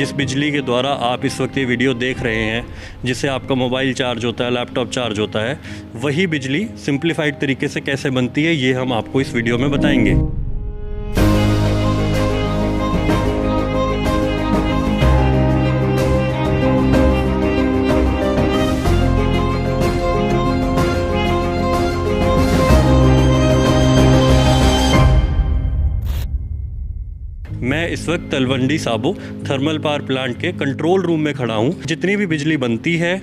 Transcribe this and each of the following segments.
जिस बिजली के द्वारा आप इस वक्त ये वीडियो देख रहे हैं, जिससे आपका मोबाइल चार्ज होता है, लैपटॉप चार्ज होता है, वही बिजली सिंप्लीफाइड तरीके से कैसे बनती है ये हम आपको इस वीडियो में बताएंगे। मैं इस वक्त Talwandi Sabo thermal power plant के कंट्रोल रूम में खड़ा हूँ। जितनी भी बिजली बनती है,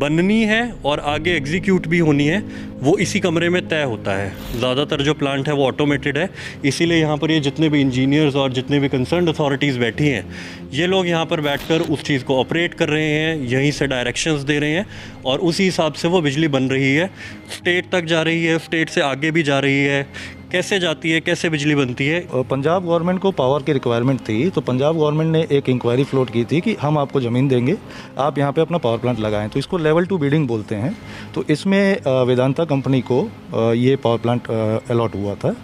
बननी है और आगे एग्जीक्यूट भी होनी है, वो इसी कमरे में तय होता है। ज़्यादातर जो प्लांट है वो ऑटोमेटेड है, इसीलिए यहाँ पर ये जितने भी इंजीनियर्स और जितने भी कंसर्न्ड अथॉरिटीज़ बैठी हैं, ये लोग यहाँ पर बैठकर उस चीज़ को ऑपरेट कर रहे हैं, यहीं से डायरेक्शंस दे रहे हैं और उसी हिसाब से वो बिजली बन रही है। स्टेट तक जा रही है, स्टेट से आगे भी जा रही है। कैसे जाती है, कैसे बिजली बनती है? पंजाब गवर्नमेंट को पावर की रिक्वायरमेंट थी, तो पंजाब गवर्नमेंट ने एक इंक्वायरी फ्लोट की थी कि हम आपको ज़मीन देंगे, आप यहाँ पे अपना पावर प्लांट लगाएं। तो इसको लेवल 2 बिडिंग बोलते हैं। तो इसमें वेदांता कंपनी को ये पावर प्लांट अलॉट हुआ था।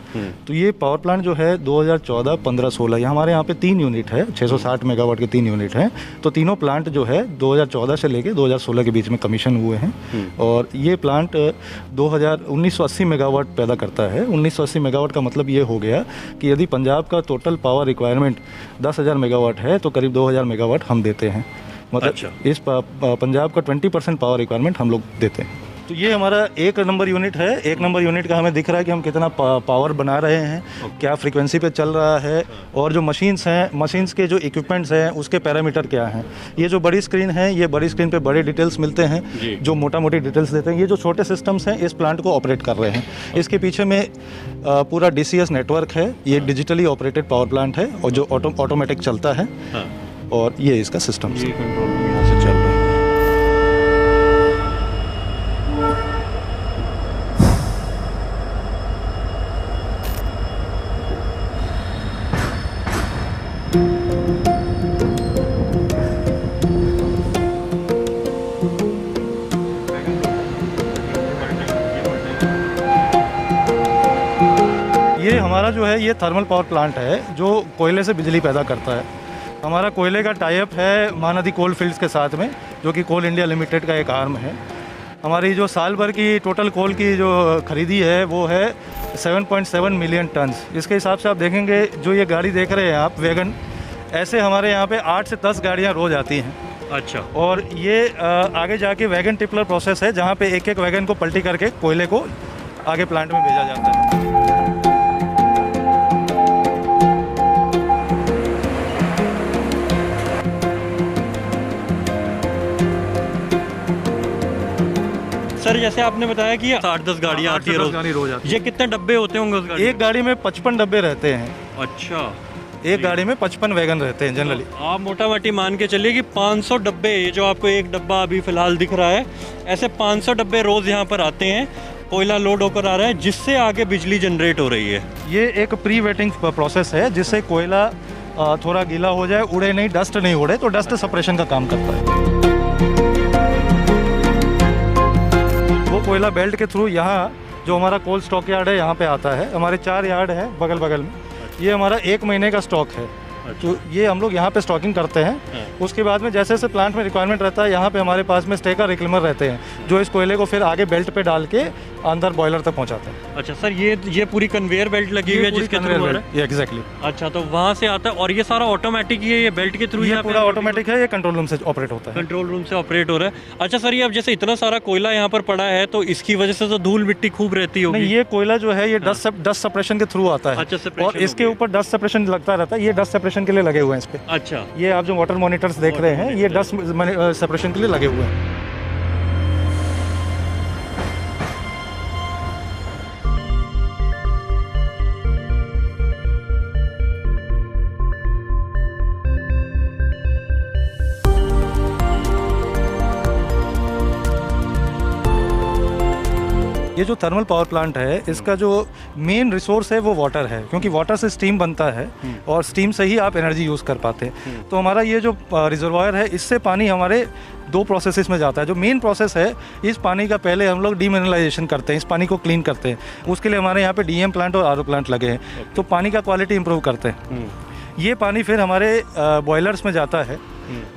तो ये पावर प्लांट जो है 2014, 15, 16 हमारे यहाँ पे 3 यूनिट है, 660 मेगावाट के 3 यूनिट हैं। तो तीनों प्लांट जो है 2014 से लेकर 2016 के बीच में कमीशन हुए हैं। और ये प्लांट 1980 मेगावाट पैदा करता है। 1980 मेगावाट का मतलब ये हो गया कि यदि पंजाब का टोटल पावर रिक्वायरमेंट 10,000 मेगावाट है तो करीब 2,000 मेगावाट हम देते हैं। मतलब इस पंजाब का 20% पावर रिक्वायरमेंट हम लोग देते हैं। तो ये हमारा 1 नंबर यूनिट है। 1 नंबर यूनिट का हमें दिख रहा है कि हम कितना पावर बना रहे हैं, क्या फ्रीक्वेंसी पे चल रहा है, और जो मशीन्स हैं, मशीन्स के जो इक्विपमेंट्स हैं उसके पैरामीटर क्या हैं। ये जो बड़ी स्क्रीन है, ये बड़ी स्क्रीन पे बड़े डिटेल्स मिलते हैं जो मोटा मोटी डिटेल्स देते हैं। ये जो छोटे सिस्टम्स हैं इस प्लांट को ऑपरेट कर रहे हैं। इसके पीछे में पूरा DCS नेटवर्क है। ये डिजिटली ऑपरेटेड पावर प्लांट है और जो ऑटोमेटिक चलता है। और ये इसका सिस्टम से यहाँ से चल रहा है। ये हमारा जो है ये थर्मल पावर प्लांट है जो कोयले से बिजली पैदा करता है। हमारा कोयले का टाई अप है महानदी कोल फील्ड्स के साथ में, जो कि कोल इंडिया लिमिटेड का एक आर्म है। हमारी जो साल भर की टोटल कोल की जो खरीदी है वो है 7.7 मिलियन टन्स। इसके हिसाब से आप देखेंगे, जो ये गाड़ी देख रहे हैं आप, वैगन, ऐसे हमारे यहाँ पे 8 से 10 गाड़ियाँ रोज़ आती हैं। अच्छा। और ये आगे जाके वैगन टिपलर प्रोसेस है, जहाँ पे एक एक वैगन को पलटी करके कोयले को आगे प्लांट में भेजा जाता है। सर, जैसे आपने बताया कि 8-10 गाड़ियाँ आती है रोज। ये कितने डब्बे होते होंगे उस गाड़ी? एक गाड़ी में 55 डब्बे रहते हैं। अच्छा। एक गाड़ी में 55 वैगन रहते हैं जनरली। तो आप मोटा मोटी मान के चलिए कि 500 डब्बे, ये जो आपको एक डब्बा अभी फिलहाल दिख रहा है, ऐसे 500 डब्बे रोज यहाँ पर आते हैं, कोयला लोड होकर आ रहा है, जिससे आगे बिजली जनरेट हो रही है। ये एक प्री वेटिंग प्रोसेस है, जिससे कोयला थोड़ा गीला हो जाए, उड़े नहीं, डस्ट नहीं उड़े, तो डस्ट सेपरेशन का काम करता है। वो कोयला बेल्ट के थ्रू यहाँ जो हमारा कोल स्टॉक यार्ड है यहाँ पे आता है। हमारे 4 यार्ड हैं बगल बगल में। ये हमारा 1 महीने का स्टॉक है। तो ये हम लोग यहाँ पे स्टॉकिंग करते हैं। उसके बाद में जैसे जैसे प्लांट में रिक्वायरमेंट रहता है, यहाँ पे हमारे पास में स्टेकर रिक्लेमर रहते हैं, जो इस कोयले को फिर आगे बेल्ट पे डाल के अंदर बॉयलर तक पहुँचाते हैं। अच्छा सर, ये पूरी कन्वेयर बेल्ट लगी हुई है जिसके थ्रू हो रहा है? एग्जैक्टली। अच्छा, तो वहाँ से आता है और ये सारा ऑटोमेटिक ही है, ये बेल्ट के थ्रू? ये पूरा ऑटोमेटिक है, ये कंट्रोल रूम से ऑपरेट होता है। कंट्रोल रूम से ऑपरेट हो रहा है। अच्छा सर, ये अब जैसे इतना सारा कोयला यहाँ पर पड़ा है, तो इसकी वजह से तो धूल मिट्टी खूब रहती होगी? नहीं, ये कोयला जो है ये डस्ट सेपरेशन के थ्रू आता है। अच्छा, और इसके ऊपर डस्ट सेपरेशन लगता रहता है। ये डस्ट सेपरेशन के लिए लगे हुए हैं इस पे। अच्छा। ये आप जो वाटर मॉनिटर्स देख रहे हैं, ये डस्ट सेपरेशन के लिए लगे हुए हैं। ये जो थर्मल पावर प्लांट है, इसका जो मेन रिसोर्स है वो वाटर है, क्योंकि वाटर से स्टीम बनता है और स्टीम से ही आप एनर्जी यूज़ कर पाते हैं। तो हमारा ये जो रिजर्वायर है, इससे पानी हमारे 2 प्रोसेसेस में जाता है। जो मेन प्रोसेस है, इस पानी का पहले हम लोग डीमिनरलाइजेशन करते हैं, इस पानी को क्लीन करते हैं। उसके लिए हमारे यहाँ पे DM प्लांट और RO प्लांट लगे हैं, तो पानी का क्वालिटी इंप्रूव करते हैं। ये पानी फिर हमारे बॉयलर्स में जाता है,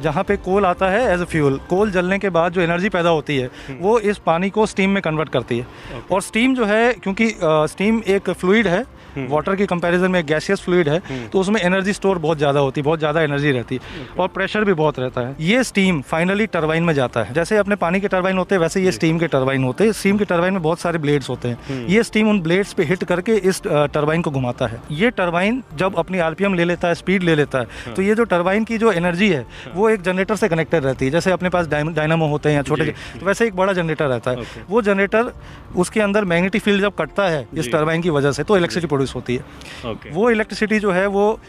जहाँ पे कोल आता है एज अ फ्यूल। कोल जलने के बाद जो एनर्जी पैदा होती है वो इस पानी को स्टीम में कन्वर्ट करती है। और स्टीम जो है, क्योंकि स्टीम एक फ्लूइड है, वाटर की कंपैरिजन में गैसियस फ्लूइड है, तो उसमें एनर्जी स्टोर बहुत ज़्यादा होती है, बहुत ज़्यादा एनर्जी रहती है और प्रेशर भी बहुत रहता है। ये स्टीम फाइनली टरबाइन में जाता है। जैसे अपने पानी के टरबाइन होते हैं वैसे ये स्टीम के टरबाइन होते हैं। स्टीम के टरबाइन में बहुत सारे ब्लेड्स होते हैं। ये स्टीम उन ब्लेड्स पे हिट करके इस टरबाइन को घुमाता है। ये टरबाइन जब अपनी आरपीएम ले लेता है, स्पीड ले लेता है, तो ये जो टरबाइन की जो एनर्जी है वो एक जनरेटर से कनेक्टेड रहती है। जैसे अपने पास डायनामो होते हैं या छोटे, तो वैसे एक बड़ा जनरेटर रहता है। वो जनरेटर, उसके अंदर मैग्नेटिक फील्ड जब कटता है इस टरबाइन की वजह से, तो इलेक्ट्रिसिटी प्रोड्यूस होती है। वो इलेक्ट्रिसिटी जो है वो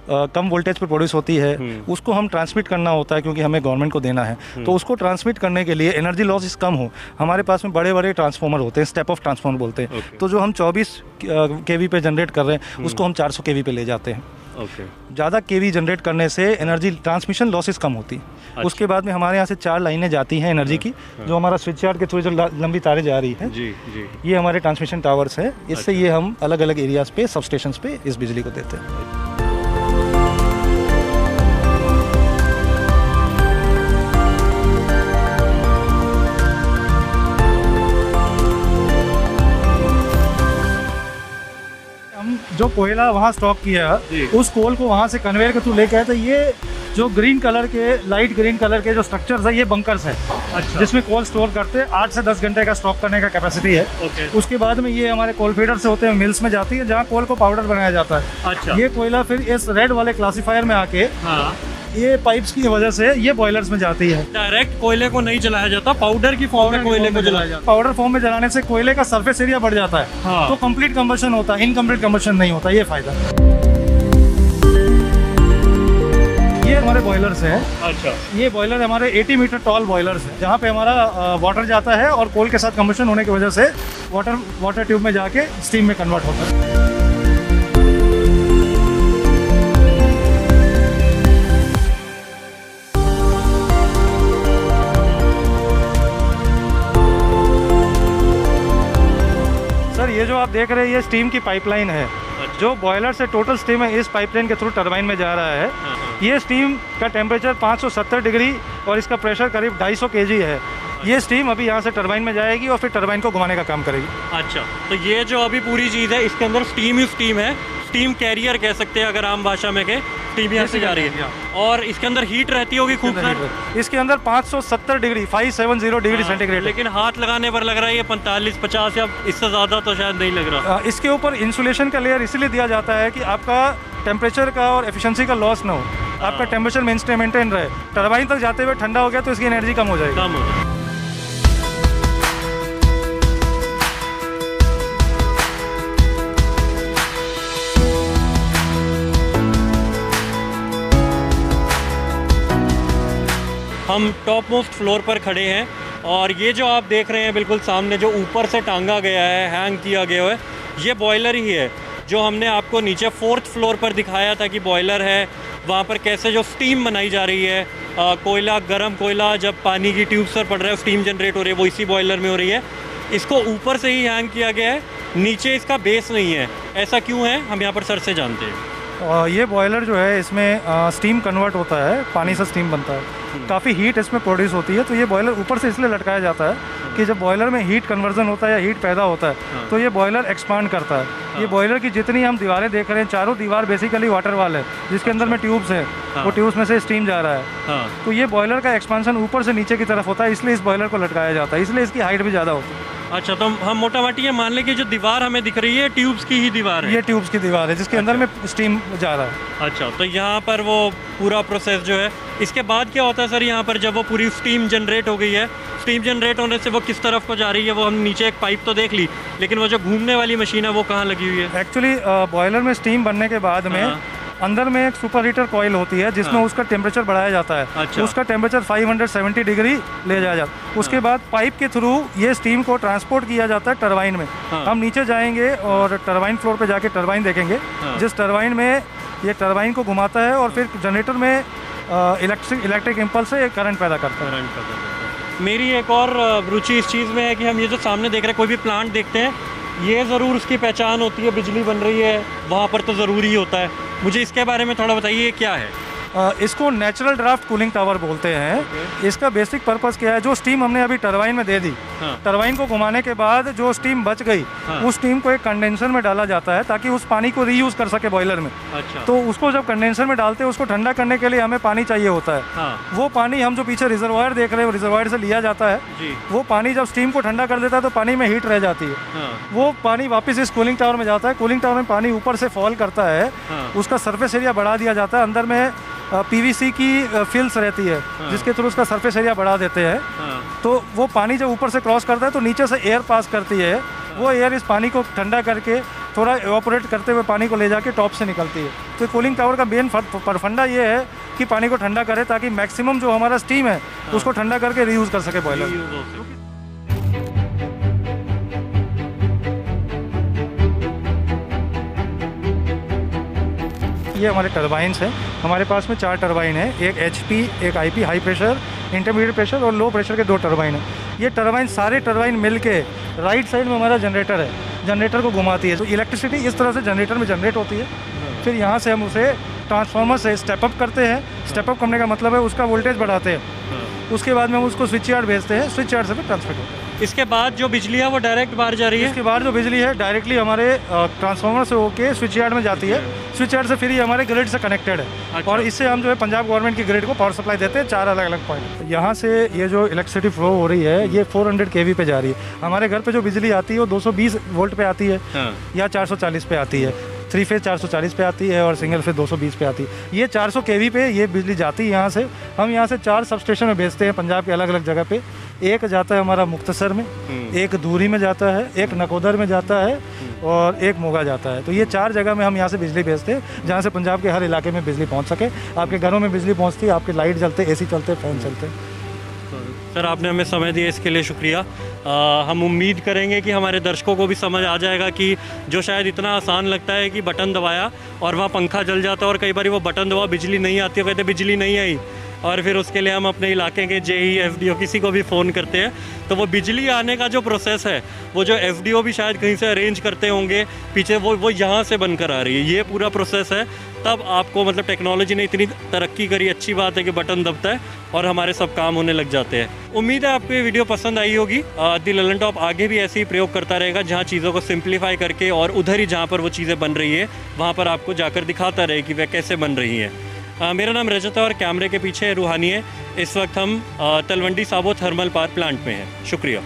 कम वोल्टेज पर प्रोड्यूस होती है। उसको हम ट्रांसमिट करना होता है क्योंकि हमें गवर्नमेंट को देना है। तो उसको ट्रांसमिट करने के लिए एनर्जी लॉस कम हो, हमारे पास में बड़े बड़े ट्रांसफार्मर होते हैं, स्टेप ऑफ ट्रांसफार्मर बोलते हैं। तो जो हम 24 केवी पे जनरेट कर रहे हैं उसको हम 400 केवी पे ले जाते हैं। ज़्यादा केवी जनरेट करने से एनर्जी ट्रांसमिशन लॉसेस कम होती। अच्छा। उसके बाद में हमारे यहाँ से 4 लाइनें जाती हैं एनर्जी की, जो हमारा स्विच यार्ड के थ्रू जो लंबी तारें जा रही है, ये हमारे ट्रांसमिशन टावर्स है। इससे ये हम अलग अलग एरियाज पे, सब स्टेशंस पे इस बिजली को देते हैं। जो कोयला वहाँ स्टॉक किया, उस कोल को वहाँ से कन्वेयर के थ्रू लेके आए। तो ये जो ग्रीन कलर के, लाइट ग्रीन कलर के जो स्ट्रक्चर्स है, ये बंकर्स है। अच्छा। जिसमें कोल स्टोर करते हैं। 8 से 10 घंटे का स्टॉक करने का कैपेसिटी है। उसके बाद में ये हमारे कोल फीडर से होते हैं, मिल्स में जाती है जहाँ कोल को पाउडर बनाया जाता है। अच्छा। ये कोयला फिर इस रेड वाले क्लासीफायर में आके, ये पाइप्स की वजह से ये बॉयलर्स में जाती है। डायरेक्ट कोयले को नहीं जलाया जाता, पाउडर की फॉर्म में कोयले को जलाया जाता है। पाउडर फॉर्म में जलाने से कोयले का सरफेस एरिया बढ़ जाता है। हाँ। तो कंप्लीट कंबशन होता है, इनकम्प्लीट कंबशन नहीं होता। ये फायदा। ये हमारे बॉयलर्स हैं। अच्छा। ये बॉयलर हमारे 80 मीटर टॉल बॉयलर्स हैं, जहाँ पे हमारा वाटर जाता है और कोल के साथ कंबशन होने की वजह से वाटर ट्यूब में जाके स्टीम में कन्वर्ट होता है। सर, ये जो आप देख रहे हैं ये स्टीम की पाइपलाइन है। जो बॉयलर से टोटल स्टीम है इस पाइपलाइन के थ्रू टरबाइन में जा रहा है। ये स्टीम का टेम्परेचर 570 डिग्री और इसका प्रेशर करीब 250 kg है। ये स्टीम अभी यहाँ से टरबाइन में जाएगी और फिर टरबाइन को घुमाने का काम करेगी। अच्छा, तो ये जो अभी पूरी चीज़ है इसके अंदर स्टीम ही स्टीम है। स्टीम कैरियर कह सकते हैं अगर आम भाषा में कहें। स्टीम यहाँ से जा रही है और इसके अंदर हीट रहती होगी खूब सारी। इसके अंदर 570 डिग्री 570 डिग्री सेंटीग्रेड। लेकिन हाथ लगाने पर लग रहा है ये 45-50 या इससे ज़्यादा तो शायद नहीं लग रहा। इसके ऊपर इंसुलेशन का लेयर इसलिए दिया जाता है कि आपका टेम्परेचर का और एफिशिएंसी का लॉस ना हो, आपका टेम्परेचर मेंटेन रहे। टरबाइन तक जाते हुए ठंडा हो गया तो इसकी एनर्जी कम हो जाएगी। हम टॉप मोस्ट फ्लोर पर खड़े हैं और ये जो आप देख रहे हैं बिल्कुल सामने जो ऊपर से टांगा गया है, हैंग किया गया है, ये बॉयलर ही है जो हमने आपको नीचे 4th फ्लोर पर दिखाया था कि बॉयलर है। वहाँ पर कैसे जो स्टीम बनाई जा रही है, कोयला, गर्म कोयला जब पानी की ट्यूब्स पर पड़ रहा है, स्टीम जनरेट हो रही है, वो इसी बॉयलर में हो रही है। इसको ऊपर से ही हैंग किया गया है, नीचे इसका बेस नहीं है। ऐसा क्यों है, हम यहाँ पर सर से जानते हैं। ये बॉयलर जो है इसमें स्टीम कन्वर्ट होता है, पानी से स्टीम बनता है, काफ़ी हीट इसमें प्रोड्यूस होती है। तो ये बॉयलर ऊपर से इसलिए लटकाया जाता है कि जब बॉयलर में हीट कन्वर्जन होता है या हीट पैदा होता है तो ये बॉयलर एक्सपांड करता है। ये बॉयलर की जितनी हम दीवारें देख रहे हैं, चारों दीवार बेसिकली वाटर वाल है जिसके अंदर में ट्यूब्स हैं। वो ट्यूब्स में से स्टीम जा रहा है। तो ये बॉयलर का एक्सपांशन ऊपर से नीचे की तरफ होता है, इसलिए इस बॉयलर को लटकाया जाता है, इसलिए इसकी हाइट भी ज़्यादा होती है। अच्छा, तो हम मोटा मोटी ये मान लें कि जो दीवार हमें दिख रही है ट्यूब्स की ही दीवार है। ये ट्यूब्स की दीवार है जिसके अंदर में स्टीम जा रहा है। अच्छा, तो यहाँ पर वो पूरा प्रोसेस जो है, इसके बाद क्या होता है सर यहाँ पर जब वो पूरी स्टीम जनरेट हो गई है, स्टीम जनरेट होने से वो किस तरफ को जा रही है? वो हम नीचे एक पाइप तो देख ली, लेकिन वो जो घूमने वाली मशीन है वो कहाँ लगी हुई है? एक्चुअली बॉयलर में स्टीम बनने के बाद में अंदर में एक सुपर हीटर कॉइल होती है जिसमें उसका टेम्परेचर बढ़ाया जाता है। अच्छा। उसका टेम्परेचर 570 डिग्री ले जाया जाता है। उसके बाद पाइप के थ्रू ये स्टीम को ट्रांसपोर्ट किया जाता है टरबाइन में। हम नीचे जाएंगे और टरबाइन फ्लोर पे जाके टरबाइन देखेंगे, जिस टरबाइन में ये टरबाइन को घुमाता है और फिर जनरेटर में इलेक्ट्रिक इम्पल्स से करंट पैदा करता है। मेरी एक और रुचि इस चीज़ में है कि हम ये जो सामने देख रहे हैं, कोई भी प्लांट देखते हैं, ये ज़रूर उसकी पहचान होती है, बिजली बन रही है वहाँ पर तो ज़रूरी होता है, मुझे इसके बारे में थोड़ा बताइए, ये क्या है? इसको नेचुरल ड्राफ्ट कूलिंग टावर बोलते हैं। इसका बेसिक पर्पस क्या है, जो स्टीम हमने अभी टरबाइन में दे दी, टरबाइन को घुमाने के बाद जो स्टीम बच गई, उस स्टीम को एक कंडेंसर में डाला जाता है ताकि उस पानी को रीयूज कर सके बॉयलर में। अच्छा। तो उसको जब कंडेंसर में डालते हैं, उसको ठंडा करने के लिए हमें पानी चाहिए होता है। वो पानी हम जो पीछे रिजर्वायर देख रहे हैं, रिजर्वायर से लिया जाता है। वो पानी जब स्टीम को ठंडा कर देता है तो पानी में हीट रह जाती है। वो पानी वापस इस कूलिंग टावर में जाता है। कूलिंग टावर में पानी ऊपर से फॉल करता है, उसका सरफेस एरिया बढ़ा दिया जाता है। अंदर में पीवीसी की फिल्स रहती है, जिसके थ्रू उसका सरफेस एरिया बढ़ा देते हैं। तो वो पानी जब ऊपर से क्रॉस करता है तो नीचे से एयर पास करती है। वो एयर इस पानी को ठंडा करके थोड़ा एवापोरेट करते हुए पानी को ले जाके टॉप से निकलती है। तो कूलिंग टावर का मेन फंडा ये है कि पानी को ठंडा करे ताकि मैक्सिमम जो हमारा स्टीम है उसको ठंडा करके रीयूज कर सके बॉयलर। ये हमारे टरबाइन्स हैं। हमारे पास में 4 टरबाइन है, एक HP, एक IP high pressure, intermediate pressure और लो प्रेशर के 2 टरबाइन है। ये टरबाइन सारे टरबाइन मिल के राइट साइड में हमारा जनरेटर है, जनरेटर को घुमाती है। तो इलेक्ट्रिसिटी इस तरह से जनरेटर में जनरेट होती है। फिर यहाँ से हम उसे ट्रांसफार्मर से स्टेप अप करते हैं। स्टेप अप करने का मतलब है उसका वोल्टेज बढ़ाते हैं। उसके बाद में हम उसको स्विच यार्ड भेजते हैं, स्विच यार्ड से फिर ट्रांसफर करते हैं। इसके बाद जो बिजली है वो डायरेक्ट बाहर जा रही है? इसके बाद जो बिजली है डायरेक्टली हमारे ट्रांसफार्मर से होके स्विच यार्ड में जाती है। स्विच यार्ड से फिर ये हमारे ग्रिड से कनेक्टेड है। अच्छा। और इससे हम जो है पंजाब गवर्नमेंट की ग्रिड को पावर सप्लाई देते हैं 4 अलग अलग पॉइंट। यहाँ से ये जो इलेक्ट्रिसिटी फ्लो हो रही है ये 400 kV पे जा रही है। हमारे घर पे जो बिजली आती है वो 220 वोल्ट पे आती है या 440 पे आती है। 3 फेज 440 पे आती है और सिंगल फेज 220 पे आती है। ये 400 kV पे ये बिजली जाती है। यहाँ से हम यहाँ से 4 सब स्टेशन में भेजते हैं पंजाब के अलग अलग जगह पे। एक जाता है हमारा मुक्तसर में, एक दूरी में जाता है, एक नकोदर में जाता है और एक मोगा जाता है। तो ये 4 जगह में हम यहाँ से बिजली भेजते हैं जहाँ से पंजाब के हर इलाके में बिजली पहुँच सके। आपके घरों में बिजली पहुँचती है, आपके लाइट जलते, AC चलते, फैन चलते। सर आपने हमें समय दिया इसके लिए शुक्रिया। हम उम्मीद करेंगे कि हमारे दर्शकों को भी समझ आ जाएगा कि जो शायद इतना आसान लगता है कि बटन दबाया और वहाँ पंखा जल जाता है और कई बार वो बटन दबाओ बिजली नहीं आती है, कहते बिजली नहीं आई और फिर उसके लिए हम अपने इलाके के JE FDO किसी को भी फ़ोन करते हैं। तो वो बिजली आने का जो प्रोसेस है वो जो FDO भी शायद कहीं से अरेंज करते होंगे पीछे, वो यहाँ से बनकर आ रही है। ये पूरा प्रोसेस है, तब आपको मतलब टेक्नोलॉजी ने इतनी तरक्की करी। अच्छी बात है कि बटन दबता है और हमारे सब काम होने लग जाते हैं। उम्मीद है आपको ये वीडियो पसंद आई होगी। दी ललन टॉप आगे भी ऐसे ही प्रयोग करता रहेगा जहाँ चीज़ों को सिंप्लीफाई करके और उधर ही जहाँ पर वो चीज़ें बन रही है वहाँ पर आपको जाकर दिखाता रहे कि वह कैसे बन रही हैं। मेरा नाम रजत है और कैमरे के पीछे रूहानी है। इस वक्त हम Talwandi Sabo thermal power plant में हैं। शुक्रिया।